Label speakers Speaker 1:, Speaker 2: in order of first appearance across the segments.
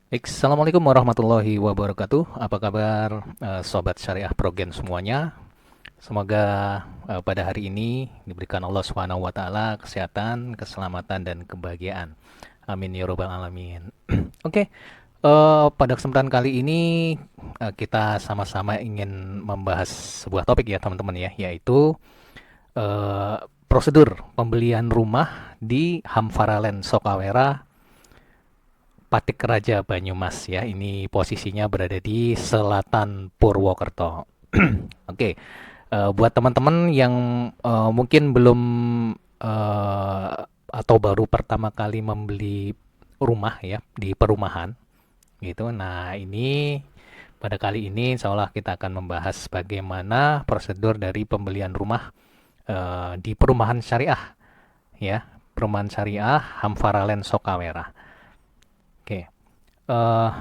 Speaker 1: Assalamualaikum warahmatullahi wabarakatuh. Apa kabar sobat syariah progen semuanya? Semoga pada hari ini diberikan Allah Subhanahu wa taala kesehatan, keselamatan dan kebahagiaan. Amin ya robbal alamin. Oke, pada kesempatan kali ini kita sama-sama ingin membahas sebuah topik ya teman-teman ya, yaitu prosedur pembelian rumah di Hamfaraland Sokawera, Patik Raja Banyumas ya. Ini posisinya berada di selatan Purwokerto. Oke, buat teman-teman yang mungkin belum eh, atau baru pertama kali membeli rumah ya di perumahan gitu. Nah, ini pada kali ini insya Allah kita akan membahas bagaimana prosedur dari pembelian rumah di perumahan syariah ya. Perumahan syariah Hamfaraland Sokawera. Oke. eh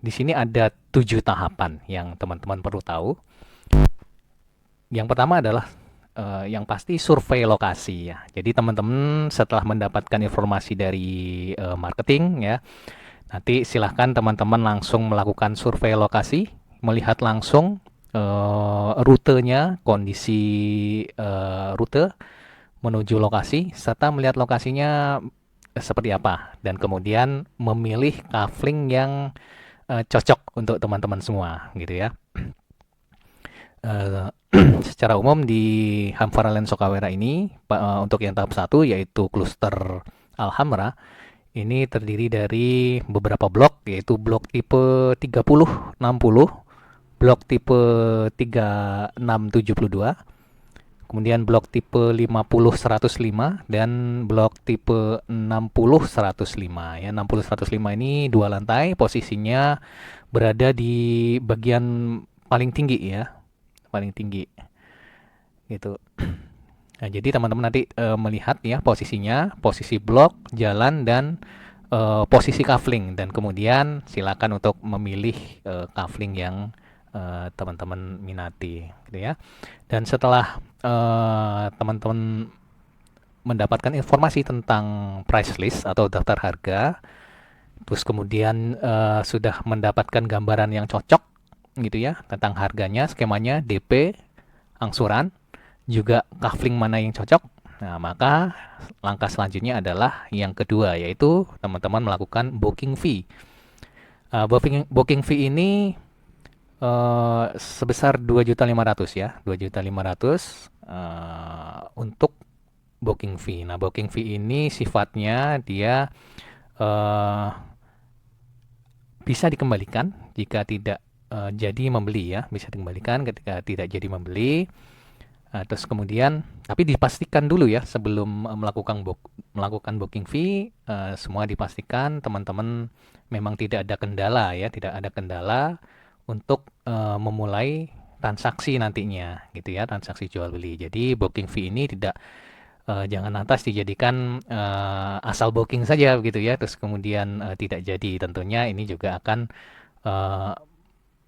Speaker 1: di sini ada 7 tahapan yang teman-teman perlu tahu. Yang pertama adalah yang pasti survei lokasi ya. Jadi teman-teman setelah mendapatkan informasi dari marketing ya, nanti silahkan teman-teman langsung melakukan survei lokasi, melihat langsung rutenya, kondisi rute menuju lokasi, serta melihat lokasinya seperti apa, dan kemudian memilih kafling yang cocok untuk teman-teman semua gitu ya. Eh, Secara umum di Hamfaraland Sokawera ini untuk yang tahap satu yaitu kluster Alhamra ini terdiri dari beberapa blok, yaitu blok tipe 3060, blok tipe 3672, kemudian blok tipe 50-105, dan blok tipe 60-105 ya. 60-105 ini 2 lantai, posisinya berada di bagian paling tinggi ya, paling tinggi gitu. Nah, jadi teman-teman nanti melihat ya posisinya, posisi blok, jalan, dan posisi kafling, dan kemudian silakan untuk memilih kafling yang teman-teman minati gitu ya. Dan setelah teman-teman mendapatkan informasi tentang price list atau daftar harga, terus kemudian sudah mendapatkan gambaran yang cocok gitu ya tentang harganya, skemanya, DP, angsuran, juga kafling mana yang cocok. Nah, maka langkah selanjutnya adalah yang kedua, yaitu teman-teman melakukan booking fee. Booking fee ini sebesar 2.500.000 ya, 2.500.000 untuk booking fee. Nah, booking fee ini sifatnya dia uh, bisa dikembalikan jika tidak jadi membeli ya, bisa dikembalikan ketika tidak jadi membeli. Terus kemudian, tapi dipastikan dulu ya sebelum melakukan booking fee, semua dipastikan teman-teman memang tidak ada kendala ya, tidak ada kendala untuk memulai transaksi nantinya gitu ya, transaksi jual beli. Jadi booking fee ini tidak jangan lantas dijadikan asal booking saja begitu ya, terus kemudian tidak jadi. Tentunya ini juga akan eh,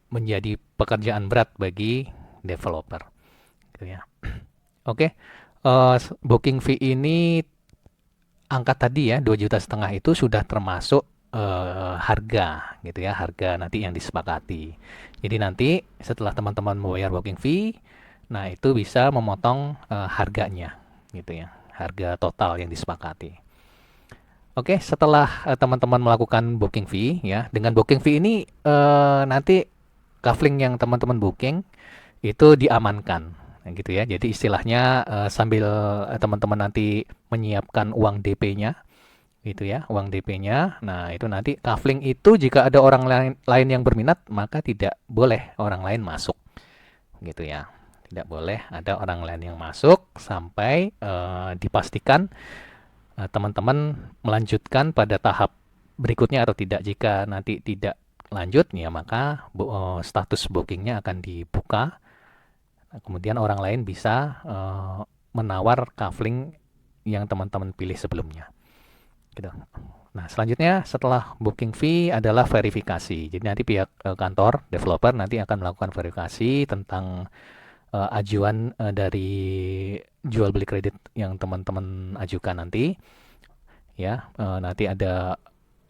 Speaker 1: menjadi pekerjaan berat bagi developer gitu ya. Oke, booking fee ini angka tadi ya 2,5 juta itu sudah termasuk harga gitu ya, harga nanti yang disepakati. Jadi nanti setelah teman-teman membayar booking fee, nah itu bisa memotong harganya gitu ya, harga total yang disepakati. Oke, setelah teman-teman melakukan booking fee ya, dengan booking fee ini nanti kafling yang teman-teman booking itu diamankan gitu ya. Jadi istilahnya sambil teman-teman nanti menyiapkan uang DP-nya gitu ya, uang DP-nya. Nah, itu nanti kafling itu jika ada orang lain yang berminat, maka tidak boleh orang lain masuk gitu ya. Tidak boleh ada orang lain yang masuk sampai dipastikan teman-teman melanjutkan pada tahap berikutnya atau tidak. Jika nanti tidak lanjut ya, maka status bookingnya akan dibuka. Kemudian orang lain bisa menawar kafling yang teman-teman pilih sebelumnya. Gitu. Nah, selanjutnya setelah booking fee adalah verifikasi. Jadi nanti pihak kantor developer nanti akan melakukan verifikasi tentang ajuan dari jual beli kredit yang teman-teman ajukan nanti. Ya, nanti ada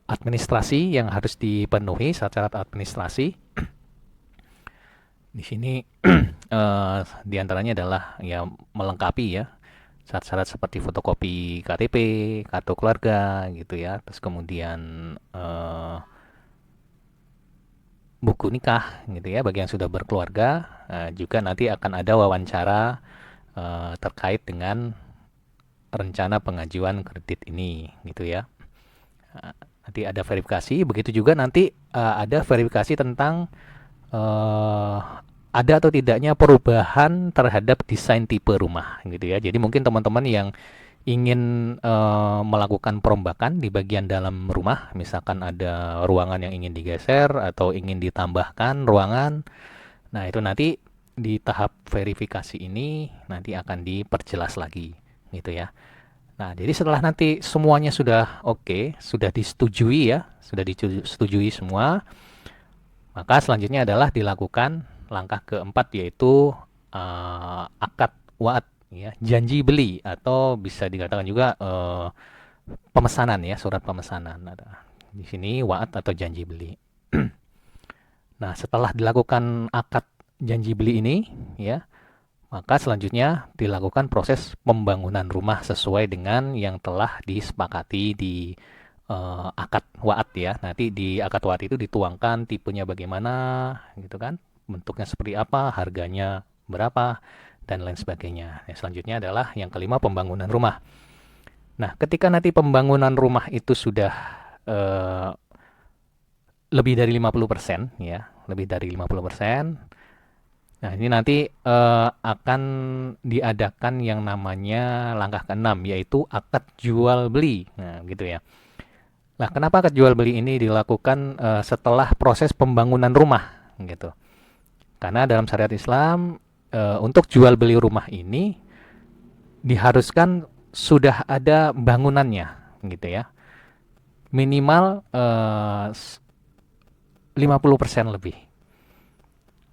Speaker 1: administrasi yang harus dipenuhi, syarat-syarat administrasi. Di sini di antaranya adalah ya melengkapi ya syarat-syarat seperti fotokopi KTP, kartu keluarga gitu ya. Terus kemudian buku nikah gitu ya bagi yang sudah berkeluarga. Juga nanti akan ada wawancara terkait dengan rencana pengajuan kredit ini gitu ya. Nanti ada verifikasi, begitu juga nanti ada verifikasi tentang ada atau tidaknya perubahan terhadap desain tipe rumah gitu ya. Jadi mungkin teman-teman yang ingin melakukan perombakan di bagian dalam rumah, misalkan ada ruangan yang ingin digeser atau ingin ditambahkan ruangan. Nah, itu nanti di tahap verifikasi ini nanti akan diperjelas lagi gitu ya. Nah, jadi setelah nanti semuanya sudah oke, sudah disetujui ya, sudah disetujui semua, maka selanjutnya adalah dilakukan langkah keempat yaitu akad wa'ad ya, janji beli atau bisa dikatakan juga pemesanan ya, surat pemesanan. Ada di sini wa'ad atau janji beli. Nah, setelah dilakukan akad janji beli ini ya, maka selanjutnya dilakukan proses pembangunan rumah sesuai dengan yang telah disepakati di akad wa'ad ya. Nanti di akad wa'ad itu dituangkan tipenya bagaimana gitu kan, bentuknya seperti apa, harganya berapa, dan lain sebagainya. Nah, selanjutnya adalah yang kelima, pembangunan rumah. Nah, ketika nanti pembangunan rumah itu sudah lebih dari 50% ya, lebih dari 50%. Nah, ini nanti akan diadakan yang namanya langkah keenam yaitu akad jual beli. Nah, gitu ya. Nah, kenapa akad jual beli ini dilakukan setelah proses pembangunan rumah gitu? Karena dalam syariat Islam untuk jual beli rumah ini diharuskan sudah ada bangunannya gitu ya. Minimal 50% lebih.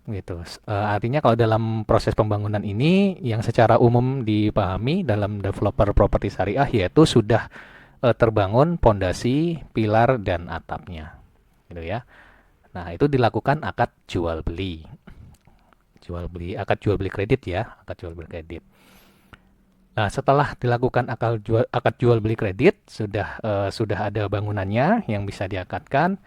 Speaker 1: Gitu. Artinya kalau dalam proses pembangunan ini yang secara umum dipahami dalam developer properti syariah yaitu sudah terbangun pondasi, pilar dan atapnya. Gitu ya. Nah, itu dilakukan akad jual beli. Akad jual beli kredit ya, akad jual beli kredit. Nah, setelah dilakukan akad jual beli kredit, sudah ada bangunannya yang bisa diakadkan.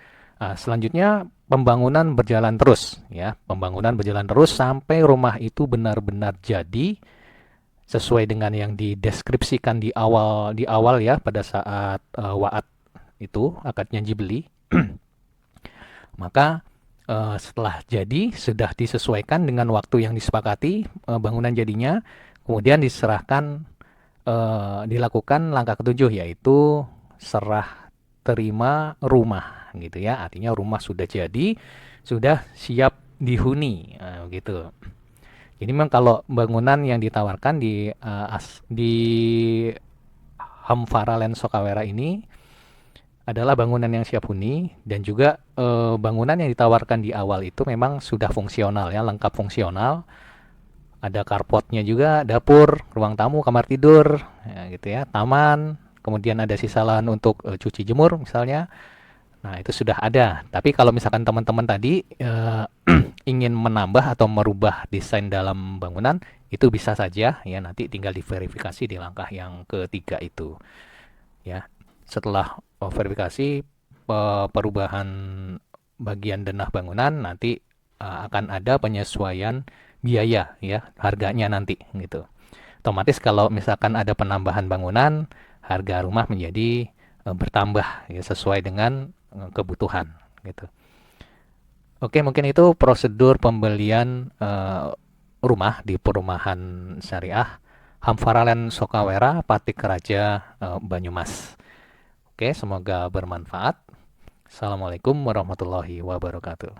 Speaker 1: Selanjutnya pembangunan berjalan terus ya, pembangunan berjalan terus sampai rumah itu benar-benar jadi sesuai dengan yang dideskripsikan di awal ya pada saat wa'ad itu akad janji beli. Maka setelah jadi sudah disesuaikan dengan waktu yang disepakati bangunan jadinya, kemudian diserahkan dilakukan langkah ketujuh yaitu serah terima rumah gitu ya. Artinya rumah sudah jadi, sudah siap dihuni gitu. Jadi memang kalau bangunan yang ditawarkan di Hamfara Land Sokawera ini adalah bangunan yang siap huni dan juga bangunan yang ditawarkan di awal itu memang sudah fungsional ya, lengkap fungsional. Ada carportnya juga, dapur, ruang tamu, kamar tidur, ya, gitu ya, taman, kemudian ada sisa lahan untuk cuci jemur misalnya. Nah, itu sudah ada. Tapi kalau misalkan teman-teman tadi ingin menambah atau merubah desain dalam bangunan, itu bisa saja ya, nanti tinggal diverifikasi di langkah yang ketiga itu. Ya. Setelah verifikasi perubahan bagian denah bangunan, nanti akan ada penyesuaian biaya ya, harganya nanti gitu. Otomatis kalau misalkan ada penambahan bangunan, harga rumah menjadi bertambah ya, sesuai dengan kebutuhan gitu. Oke, mungkin itu prosedur pembelian rumah di perumahan syariah Hamfara Land Sokawera, Patik Raja, Banyumas. Oke, semoga bermanfaat. Assalamualaikum warahmatullahi wabarakatuh.